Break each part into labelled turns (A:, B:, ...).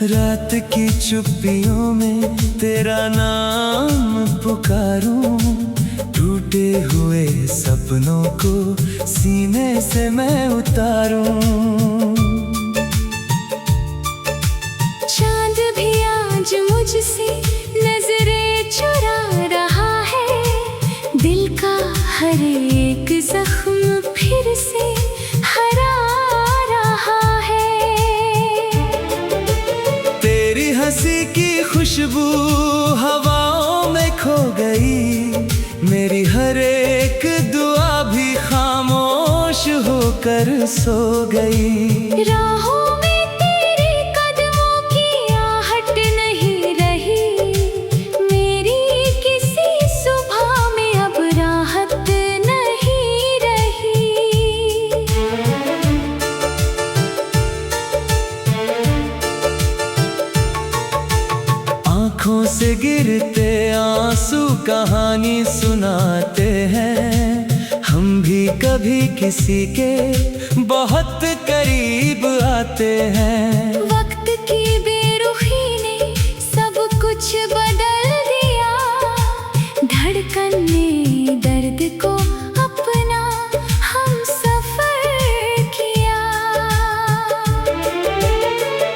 A: रात की चुप्पियों में तेरा नाम पुकारूं, टूटे हुए सपनों को सीने से मैं उतारूं।
B: चांद भी आज मुझसे नजरें चुरा रहा है, दिल का हर एक जख्म फिर से हरा रहा है।
A: तेरी हंसी की खुशबू हवाओं में खो गई, मेरी हर एक दुआ भी खामोश होकर सो गई।
B: राहों में तेरे कदमों की आहट नहीं रही, मेरी किसी सुबह में अब राहत नहीं रही।
A: आँखों से गिरते आंसू कहानी सुनाते हैं, हम भी कभी किसी के बहुत करीब आते हैं।
B: वक्त की बेरुखी ने सब कुछ बदल दिया, धड़कन ने दर्द को अपना हम सफर किया।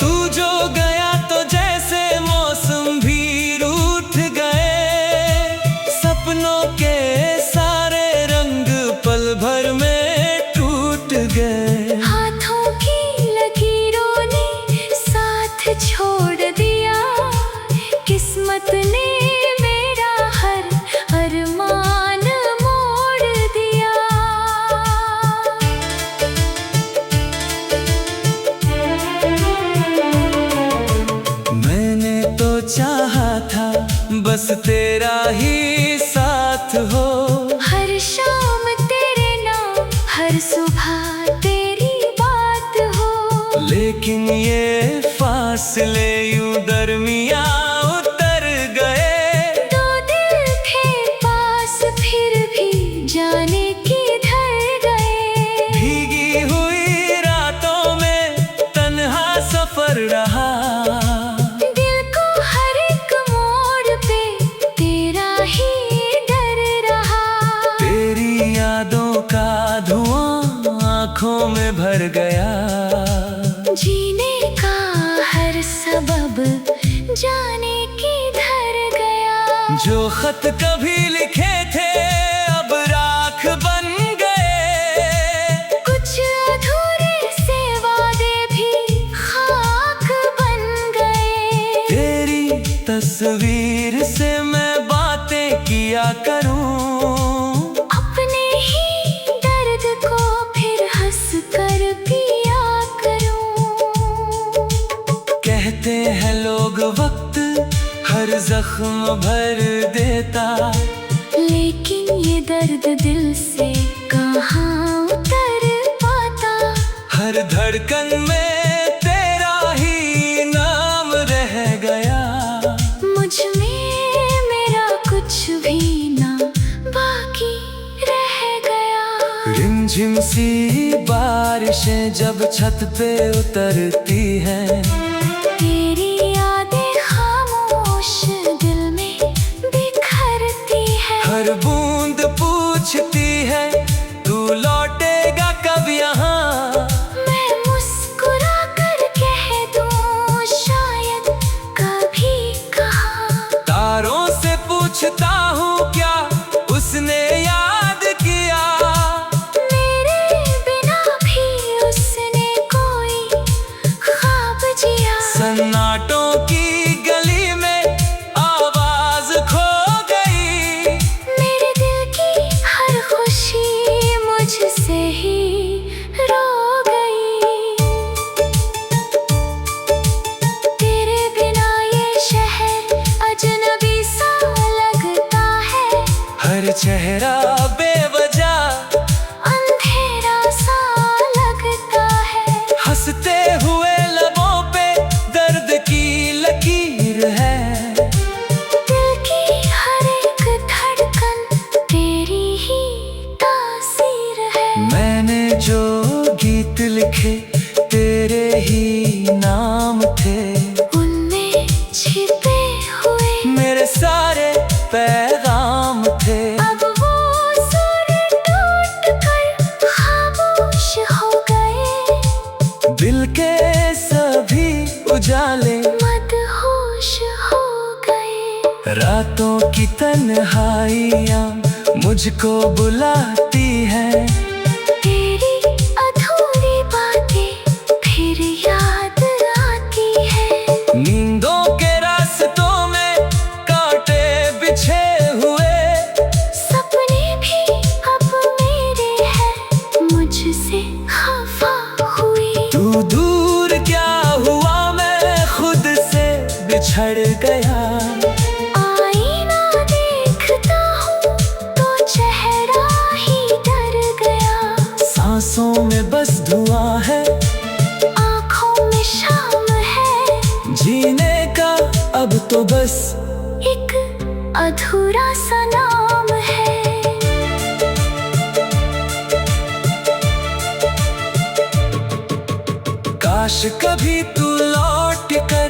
A: तू जो गया तो जैसे मौसम भी रूठ गए, सपनों के सारे रंग पल भर में टूट गए।
B: हाथों की लकीरों ने साथ छोड़ दिया, किस्मत ने मेरा हर अरमान मोड़ दिया।
A: मैंने तो चाहा था बस तेरा ही साथ हो,
B: हर शाम तेरे नाम, हर सुबह तेरी बात हो।
A: लेकिन ये फासले यूं दरमिया उतर गए।
B: दो दिल थे पास फिर भी जाने किधर गए।
A: भीगी हुई रातों में तन्हा सफर रहा,
B: दिल को हर एक मोड़ पे तेरा ही डर रहा।
A: तेरी यादों का धुआं आँखों में भर गया,
B: जीने का हर सबब जाने किधर गया।
A: जो खत कभी लिखे थे अब राख बन गए,
B: कुछ अधूरे से वादे भी खाक बन गए।
A: तेरी तस्वीर से मैं बातें किया करूं,
B: अपने ही दर्द को फिर हंस कर पिया करूं।
A: कहते हैं लोग वक्त हर जख्म भर देता,
B: लेकिन ये दर्द दिल से कहाँ उतर पाता।
A: हर धड़कन में तेरा ही नाम रह गया।
B: मुझ में मेरा कुछ भी ना बाकी रह गया।
A: रिमझिम सी बारिशें जब छत पे उतरती हैं,
B: तेरी यादें खामोश दिल में बिखरती है।
A: हर बूंद पूछती है तू लौटेगा कब यहाँ।
B: मैं मुस्कुरा कर कह दूं शायद कभी कहाँ।
A: तारों से पूछता हूँ क्या उसने याद किया,
B: मेरे बिना भी उसने कोई ख्वाब जिया।
A: सन्नाटों की गली में आवाज खो गई,
B: मेरे दिल की हर खुशी मुझसे ही रो गई। तेरे बिना ये शहर अजनबी सा लगता है,
A: हर चेहरा बेवजह
B: अंधेरा सा लगता है।
A: हंसते हुए लबों पे दर्द की लकीर है,
B: दिल की हर एक धड़कन तेरी ही तासीर है।
A: मैंने जो गीत लिखे तेरे ही नाम थे, दिल के सभी उजाले
B: मदहोश हो गए।
A: रातों की तन्हाइयाँ मुझको बुलाती है।
B: तेरी अधूरी बातें फिर याद आती है।
A: नींदों के रास्तों में कांटे बिछे हुए,
B: सपने भी अब मेरे हैं मुझसे खफा हुई।
A: तू दूर क्या हुआ, मैं खुद से बिछड़ गया।
B: आईना देखता हूँ तो चेहरा ही डर गया।
A: सांसों में बस धुआं है,
B: आँखों में शाम है।
A: जीने का अब तो बस
B: एक अधूरा सा नाम है।
A: काश कभी तू लौट कर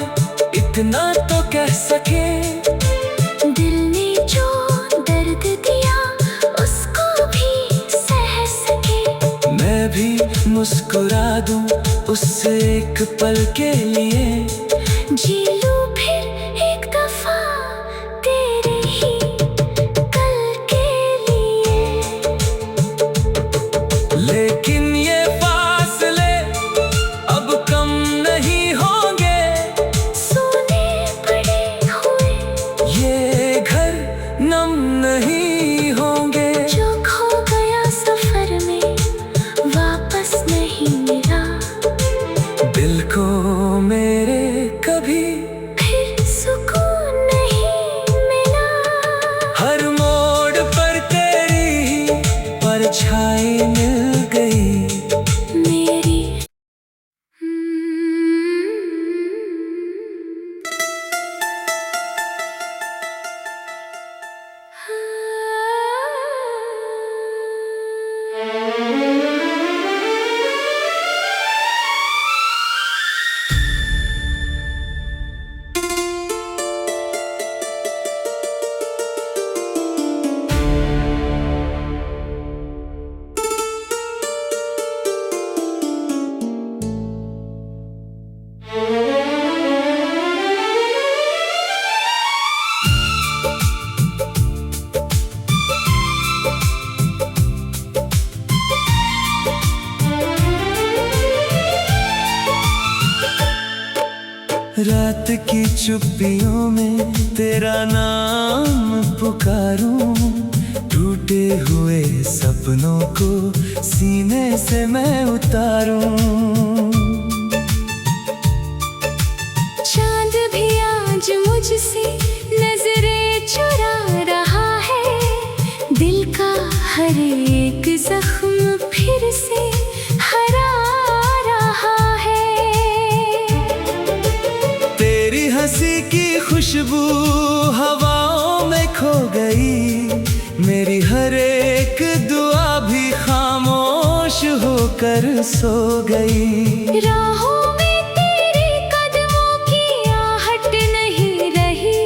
A: इतना तो कह सके।
B: दिल ने जो दर्द दिया उसको भी सह सके।
A: मैं भी मुस्कुरा दूं उससे एक पल के लिए।
B: जी लूं फिर एक दफा तेरे ही कल के लिए।
A: लेकिन ये फासले अब कम नहीं होंगे।
B: सोने पड़े हुए
A: ये घर नम नहीं होंगे।
B: जो खो गया सफर में वापस नहीं मिला।
A: दिल को मेरे कभी
B: फिर सुकून नहीं मिला।
A: हर मोड़ पर तेरी ही परछाई मिल गई।
B: मेरी
A: रात की चुप्पियों में तेरा नाम पुकारूं। टूटे हुए सपनों को सीने से मैं उतारूं।
B: चांद भी आज मुझसे नजरें चुरा रहा है। दिल का हर एक जख्म फिर से हरा रहा है।
A: तेरी हंसी की खुशबू हवाओं में खो गई। मेरी हर एक दुआ भी खामोश होकर सो गई।
B: राहों में तेरे कदमों की आहट नहीं रही।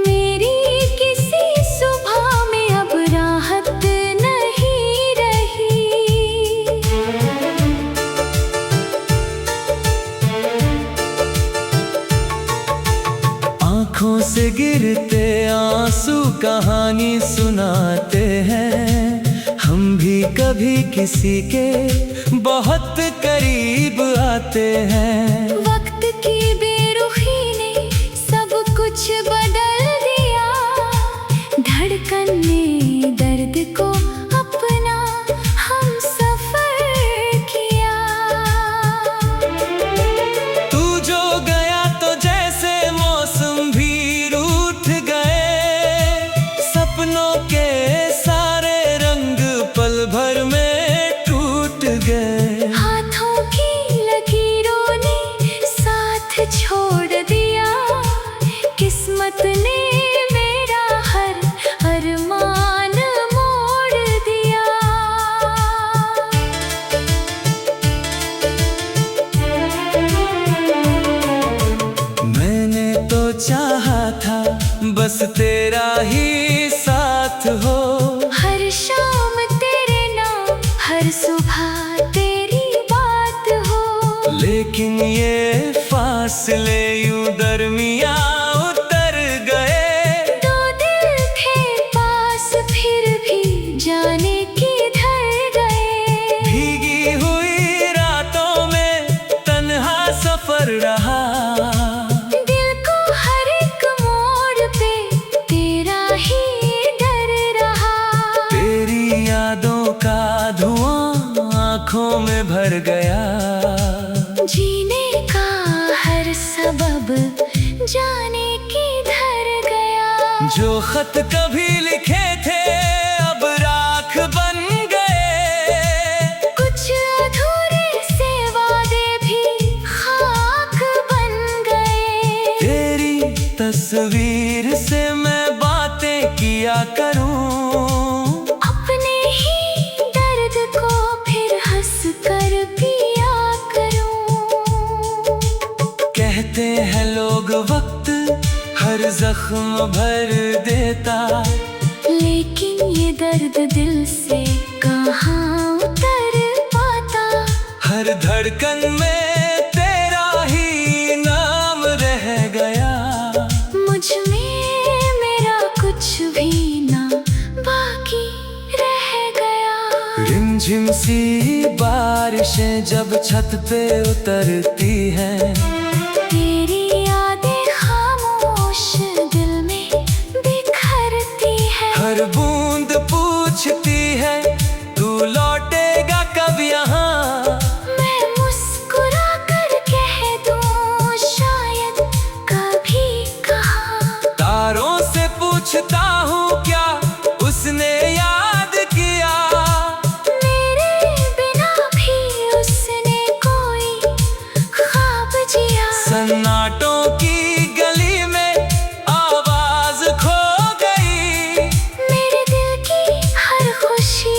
B: मेरी किसी सुबह में अब राहत नहीं रही।
A: आँखों से गिरते आंसू कहानी सुनाते हैं। हम भी कभी किसी के बहुत करीब आते हैं।
B: वक्त की बेरुखी ने सब कुछ बदल दिया। धड़कन ने दर्द को अपना हम सफर किया।
A: तू जो गया तो जैसे मौसम भी रूठ गए। सपनों के सारे रंग पल भर में टूट गए।
B: हाथों की लकीरों ने साथ छोड़ दिया। किस्मत ने मेरा हर अरमान मोड़ दिया।
A: मैंने तो चाहा था बस तेरा ही साथ हो।
B: हर शाम तेरे नाम, हर सुबह तेरी बात हो।
A: लेकिन ये फासले यूं दरमिया उतर गए।
B: दो दिल थे पास फिर भी जाने किधर गए।
A: भीगी हुई रातों में तन्हा सफर रहा।
B: दिल को हर एक मोड़ पे तेरा ही डर रहा।
A: तेरी यादों का धुआं आँखों में भर गया।
B: जीने का हर सबब जाने किधर गया।
A: जो खत कभी लिखे थे अब राख बन गए।
B: कुछ अधूरे से वादे भी खाक बन गए।
A: तेरी तस्वीर से मैं बातें किया करूं।
B: अपने ही दर्द को फिर हंस कर पिया करूं।
A: कहते हैं लोग वक्त हर जख्म भर देता।
B: लेकिन ये दर्द दिल से कहाँ उतर पाता।
A: हर धड़कन में तेरा ही नाम रह गया।
B: मुझ में मेरा कुछ भी ना बाकी रह गया।
A: रिमझिम सी बारिशें जब छत पे उतरती हैं।
B: तेरी यादें खामोश दिल में बिखरती है।
A: हर बूंद पूछती है तू लौटेगा कब यहाँ।
B: मैं मुस्कुरा कर कह दूं शायद कभी कहाँ।
A: तारों से पूछता हूँ क्या उसने याद किया।
B: मेरे बिना भी उसने कोई ख्वाब जिया।
A: सन्नाटों की गली में आवाज खो गई।
B: मेरे दिल की हर खुशी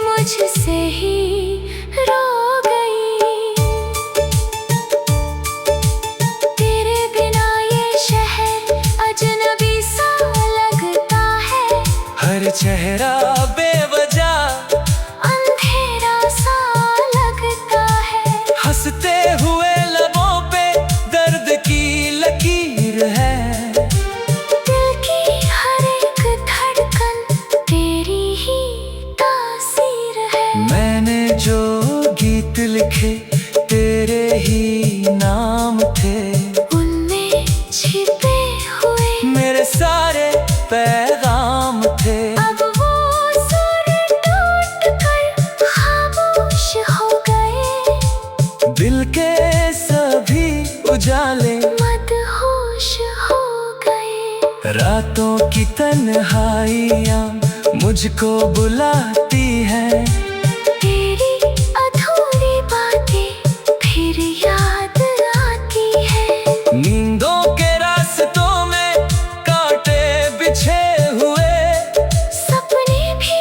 B: मुझसे ही रो गई। तेरे बिना ये शहर अजनबी सा लगता है।
A: हर चेहरा बेवजह
B: अंधेरा सा लगता है।
A: हंसते हुए लबों पे दर्द की लकीर है।
B: दिल की हर एक धड़कन तेरी ही तासीर है।
A: मैंने जो गीत लिखे तेरे ही नाम थे।
B: उनमें छिपे हुए
A: मेरे सारे पैगाम थे।
B: अब वो सुर टूट कर खामोश हो गए।
A: दिल के सभी उजाले
B: मदहोश हो गए।
A: रातों की तन्हाइयाँ मुझको बुलाती हैं।
B: तेरी अधूरी बातें फिर याद आती है।
A: नींदों के रास्तों में कांटे बिछे हुए।
B: सपने भी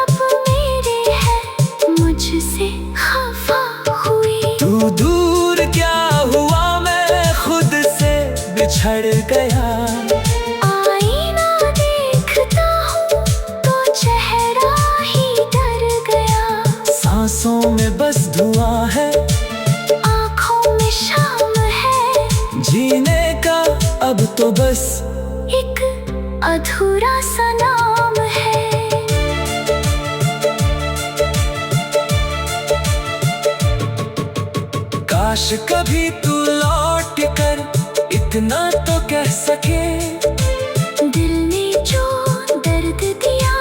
B: अब मेरे हैं मुझसे खफा हुई।
A: तू दूर क्या हुआ मैं खुद से बिछड़ गया।
B: आईना देखता हूँ तो चेहरा ही डर गया।
A: सांसों में बस धुआं है
B: आँखों में शाम है।
A: जीने का अब तो बस
B: एक अधूरा सा नाम है।
A: काश कभी तू लौट कर इतना तो कह सके।
B: दिल ने जो दर्द दिया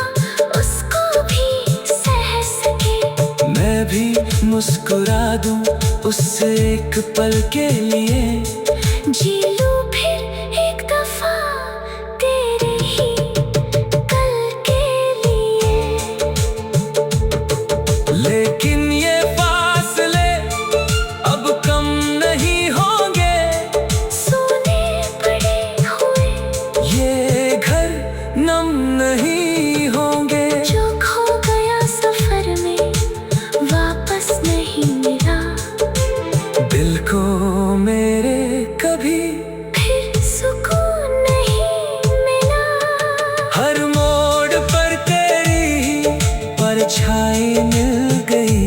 B: उसको भी सह सके।
A: मैं भी मुस्कुरा दूं उससे एक पल के लिए।
B: जी लूं फिर एक दफा तेरे ही कल के लिए।
A: लेकिन ये फासले अब कम नहीं होंगे।
B: सोने पड़े हुए
A: ये घर नम नहीं होंगे।
B: जो खो गया सफर में वापस नहीं मिला।
A: दिल को मेरे कभी
B: फिर सुकून नहीं मिला।
A: हर मोड़ पर तेरी ही परछाई मिल गई।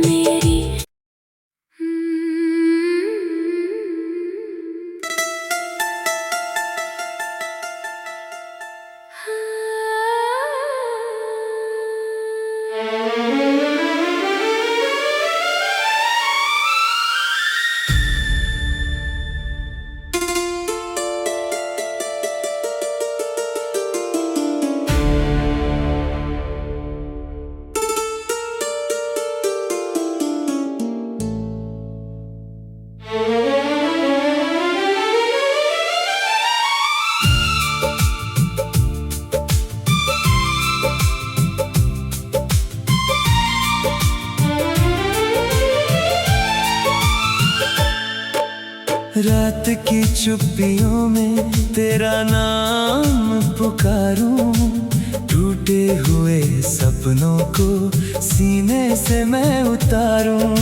B: मेरी
A: रात की चुप्पियों में तेरा नाम पुकारूं, टूटे हुए सपनों को सीने से मैं उतारूं।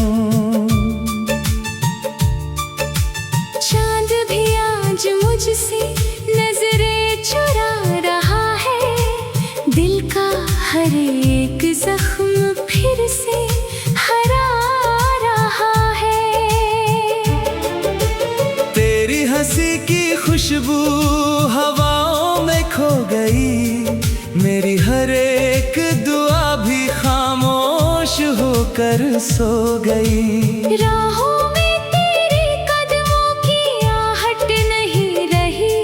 B: चांद भी आज मुझसे नजरें चुरा रहा है, दिल का हर एक जख्म फिर से हरा रहा है।
A: तेरी हंसी की खुशबू हवाओं में खो गई, मेरी हर एक दुआ भी खामोश होकर सो गई।
B: राहों में तेरे कदमों की आहट नहीं रही,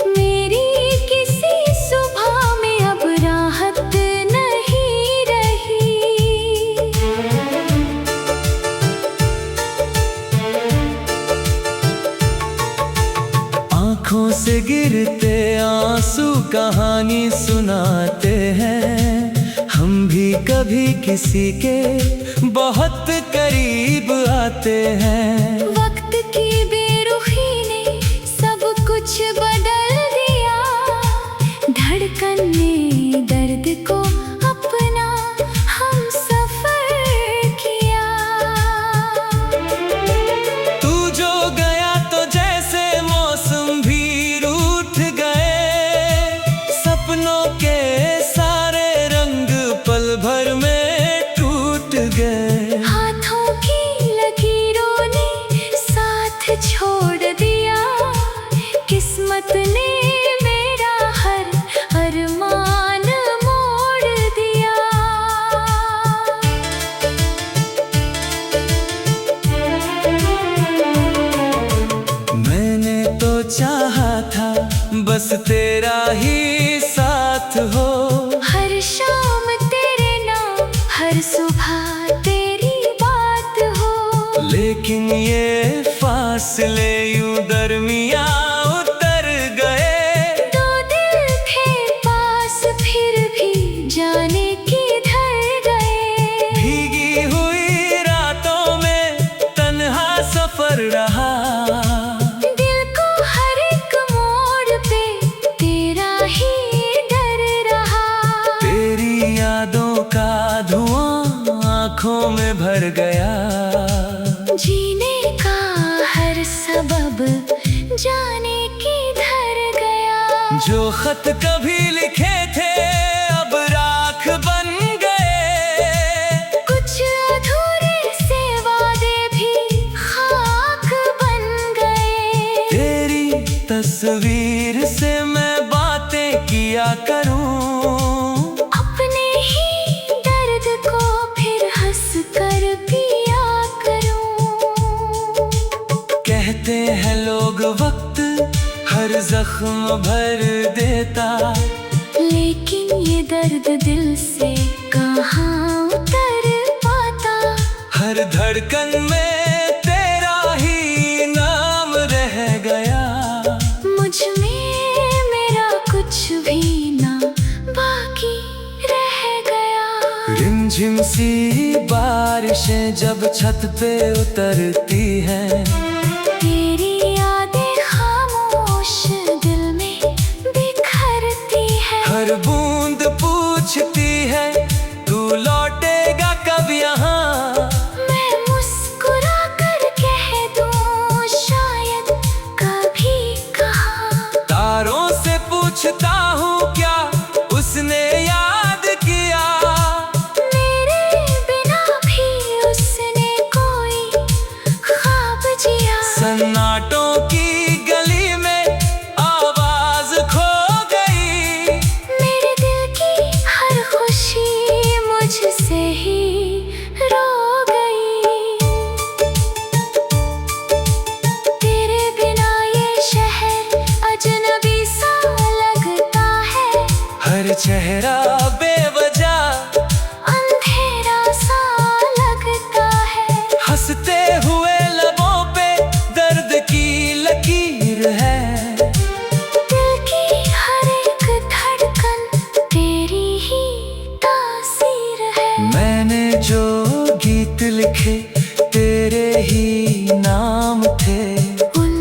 B: मेरी किसी सुबह में अब राहत नहीं रही।
A: आँखों से गिरते आंसू कहानी सुनाते हैं, हम भी कभी किसी के बहुत करीब आते हैं।
B: वक्त की बेरुखी ने सब कुछ बदल दिया, धड़कन ने दर्द को अपना हम सफर किया।
A: तू जो गया तो जैसे मौसम भी रूठ गए, सपनों के सारे रंग पल भर में टूट गए।
B: हाथों की लकीरों ने साथ छोड़ दिया, किस्मत ने मेरा हर अरमान मोड़ दिया।
A: मैंने तो चाहा था बस तेरा ही साथ हो,
B: हर शाम तेरे नाम, हर सुबह तेरी बात हो।
A: लेकिन ये फासले यूं दरमिया उतर गए।
B: दो दिल थे पास फिर भी जाने किधर गए।
A: भीगी हुई रातों में तन्हा सफर रहा,
B: दिल को हर एक मोड़ पे तेरा ही डर रहा।
A: तेरी यादों का धुआं आँखों में भर गया।
B: जीने का हर सबब जाने किधर गया।
A: जो खत कभी लिखे थे अब राख बन गए,
B: कुछ अधूरे से वादे भी खाक बन गए।
A: तेरी तस्वीर से मैं बातें किया करूं,
B: अपने ही दर्द को फिर हंस कर पिया करूं।
A: कहते हैं लोग वक्त हर जख्म भर देता,
B: लेकिन ये दर्द दिल से कहाँ उतर पाता।
A: हर धड़कन में तेरा ही नाम रह गया।
B: मुझ में मेरा कुछ भी ना बाकी रह गया।
A: रिमझिम सी बारिशें जब छत पे उतरती हैं,
B: तेरी यादें खामोश दिल में बिखरती है।
A: हर बूंद पूछती है तू लौटेगा कब यहाँ।
B: मैं मुस्कुरा कर कह दूं शायद कभी कहा।
A: तारों से पूछता हूँ क्या उसने याद किया,
B: मेरे बिना भी उसने कोई ख्वाब जिया।
A: सन्नाटों की गली में आवाज खो गई,
B: मेरे दिल की हर खुशी मुझसे ही रो गई। तेरे बिना ये शहर अजनबी सा लगता है,
A: हर चेहरा बेवजह
B: अंधेरा सा लगता है।
A: हंसते हुए लबों पे दर्द की लकीर है।
B: दिल की हर एक धड़कन तेरी ही तासीर है।
A: मैंने जो गीत लिखे तेरे ही नाम थे,
B: उन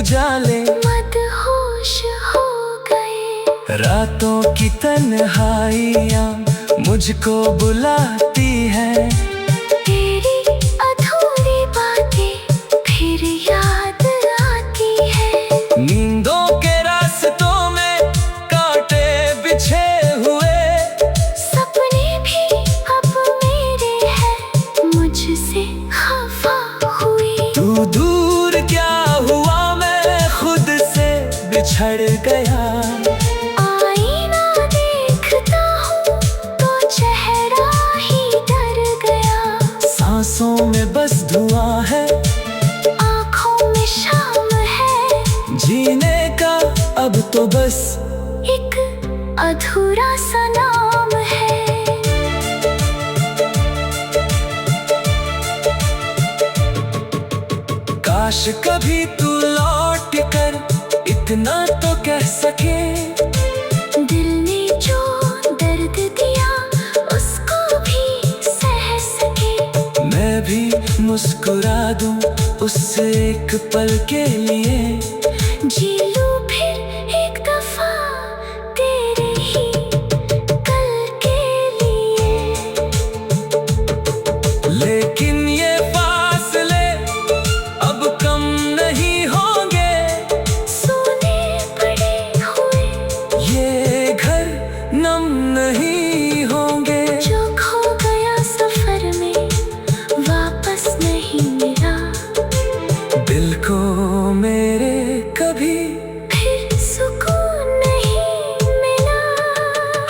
A: उजाले
B: मदहोश हो गए।
A: रातों की तन्हाइयाँ मुझको बुलाती है।
B: तेरी अधूरी बातें फिर याद आती है।
A: नींदों के रास्तों में कांटे बिछे हुए,
B: सपने भी अब मेरे हैं मुझसे खफा हुई।
A: तू दूर क्या हुआ, मैं खुद से बिछड़ गया।
B: आईना देखता हूँ तो चेहरा ही डर गया।
A: सांसों में बस धुआं है,
B: आँखों में शाम है।
A: जीने का अब तो बस
B: एक अधूरा सा नाम है।
A: काश कभी तू लौट कर इतना तो कह सके।
B: दिल ने जो दर्द दिया उसको भी सह सके।
A: मैं भी मुस्कुरा दूं उससे एक पल के लिए।
B: जी लूं फिर एक दफा तेरे ही कल के लिए।
A: लेकिन ये फासले अब कम नहीं होंगे।
B: सोने पड़े हुए
A: ये घर नम नहीं होंगे।
B: जो खो गया सफर में वापस नहीं मिला।
A: दिल को मेरे कभी
B: फिर सुकून नहीं मिला।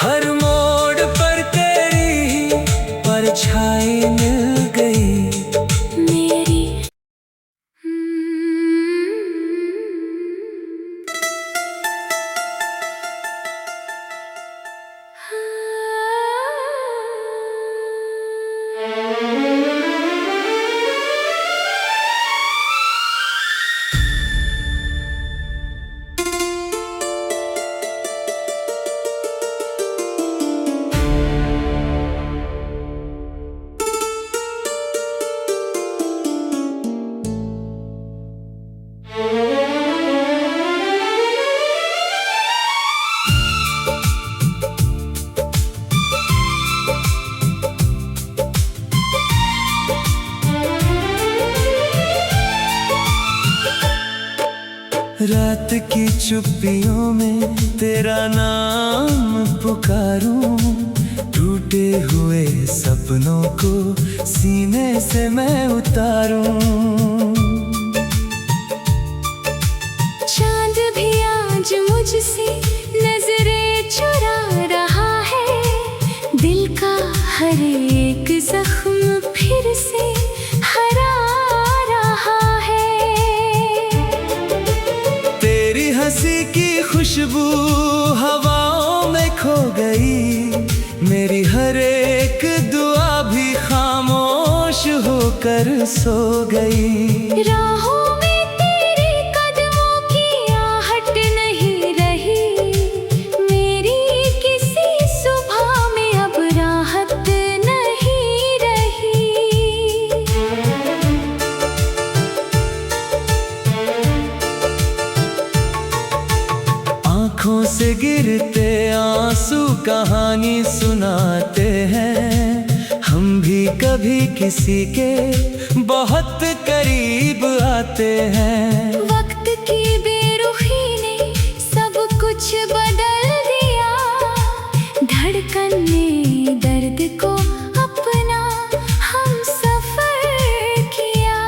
A: हर मोड़ पर तेरी ही परछाई मिल गई।
B: मेरी
A: रात की चुप्पियों में तेरा नाम पुकारूं। टूटे हुए सपनों को सीने से मैं उतारूं।
B: चांद भी आज मुझसे नजरें चुरा रहा है। दिल का हर एक जख्म फिर से हरा रहा है।
A: तेरी हंसी की खुशबू हवाओं में खो गई। मेरी हर एक दुआ भी खामोश होकर सो गई।
B: राहों में तेरे कदमों की आहट नहीं रही। मेरी किसी सुबह में अब राहत नहीं रही।
A: आँखों से गिरते आंसू कहानी सुनाते हैं। हम भी कभी किसी के बहुत करीब आते हैं।
B: वक्त की बेरुखी ने सब कुछ बदल दिया। धड़कन ने दर्द को अपना हम सफर किया।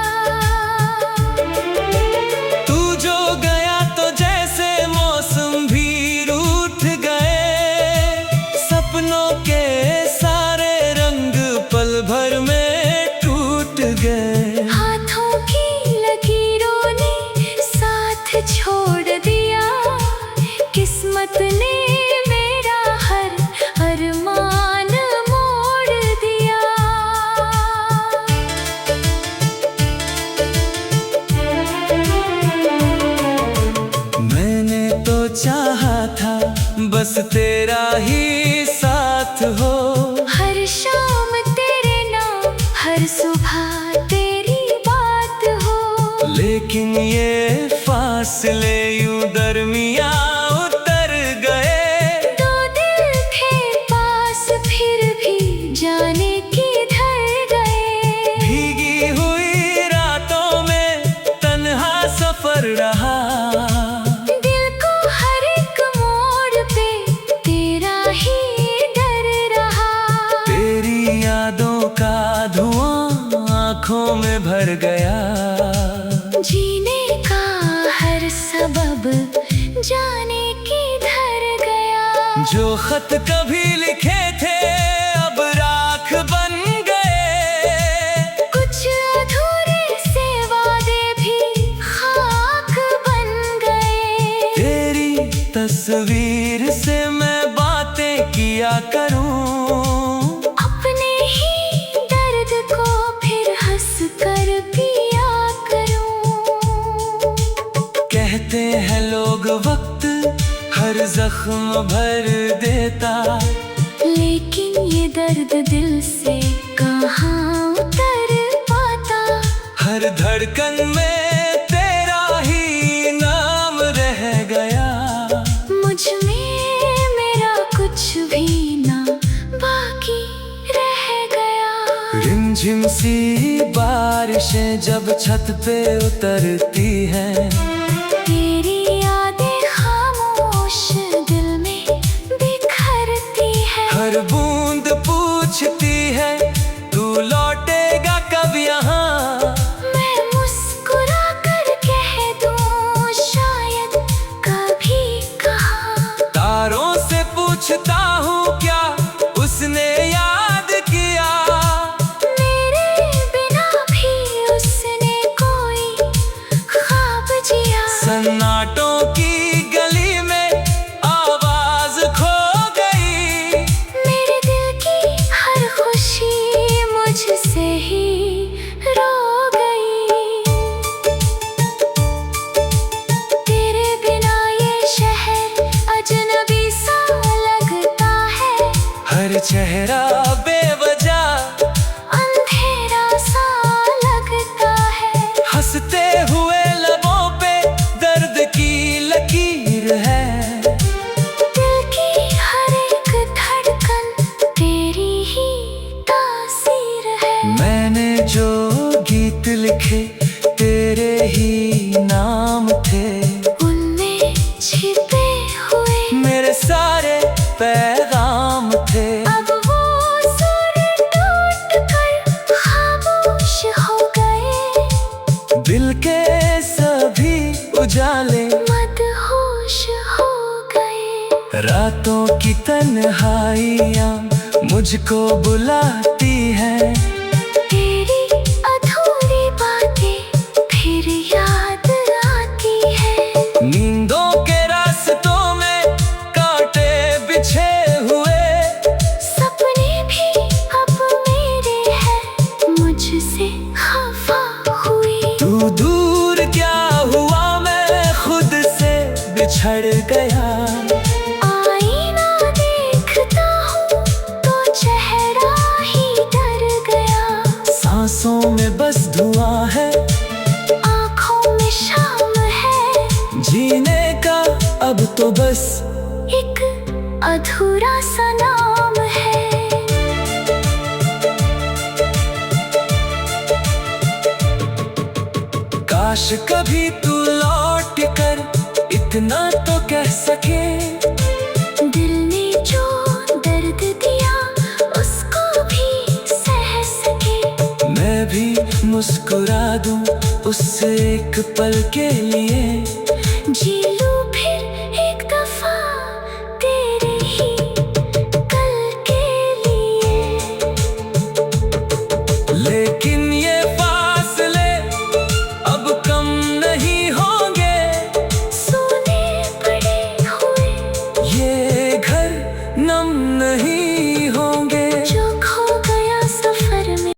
A: तू जो गया तो जैसे मौसम भी रूठ गए। सपनों के सारे रंग पल भर में टूट गए।
B: हाथों की लकीरों ने साथ छोड़ दिया। किस्मत ने मेरा हर अरमान मोड़ दिया।
A: मैंने तो चाहा था बस तेरा ही साथ हो।
B: हर शाम तेरे नाम, हर सुबह तेरी बात हो।
A: लेकिन ये फासले फासले यूं दरमिया उतर गए।
B: दो दिल थे पास फिर भी जाने किधर गए।
A: भीगी हुई रातों में तन्हा सफर रहा।
B: दिल को हर एक मोड़ पे तेरा ही डर रहा।
A: तेरी यादों का धुआं आँखों में भर गया।
B: जीने का हर सबब जाने किधर गया।
A: जो खत कभी लिखे थे अब राख बन गए।
B: कुछ अधूरे से वादे भी खाक बन गए।
A: तेरी तस्वीर से मैं बातें किया करूं।
B: अपने ही दर्द को फिर हंस कर पिया करूं।
A: कहते हैं लोग वक्त हर जख्म भर देता।
B: लेकिन ये दर्द दिल से कहाँ उतर पाता।
A: हर धड़कन में तेरा ही नाम रह गया।
B: मुझ में मेरा कुछ भी ना बाकी रह गया।
A: रिमझिम सी बारिशें जब छत पे उतरती हैं।
B: तेरी यादें खामोश दिल में बिखरती है।
A: हर बूंद पूछती है तू लौटेगा कब यहाँ।
B: मैं मुस्कुरा कर कह दूं शायद कभी कहाँ।
A: तारों से पूछता हूँ क्या उसने याद किया।
B: मेरे बिना भी उसने कोई ख्वाब जिया।
A: सन्नाटों की गली में आवाज खो गई।
B: मेरे दिल की हर खुशी मुझसे ही रो गई। तेरे बिना ये शहर अजनबी सा लगता है।
A: हर चेहरा बेवजह
B: अंधेरा सा लगता है।
A: हंसते हुए लबों पे दर्द की लकीर है।
B: दिल की हर एक धड़कन तेरी ही तासीर है।
A: मैंने जो गीत लिखे तेरे ही नाम थे।
B: उनमें छिपे हुए
A: मेरे सारे पैगाम थे।
B: अब वो सुर टूट कर खामोश हो गए।
A: दिल के सभी उजाले
B: मदहोश हो गए।
A: रातों की तन्हाइयाँ मुझको बुलाती हैं।
B: तेरी अधूरी बातें फिर याद आती है।
A: नींदों के रास्तों में कांटे बिछे हुए।
B: सपने भी अब मेरे हैं मुझसे खफा हुई।
A: तू दूर क्या हुआ मैं खुद से बिछड़ गया।
B: आईना देखता हूँ तो चेहरा ही डर गया।
A: सांसों में बस धुआं है
B: आँखों में शाम है।
A: जीने का अब तो बस
B: एक अधूरा सा नाम है।
A: काश कभी तू लौट कर इतना तो कह सके।
B: दिल ने जो दर्द दिया उसको भी सह सके।
A: मैं भी मुस्कुरा दूं उससे एक पल के लिए।
B: जी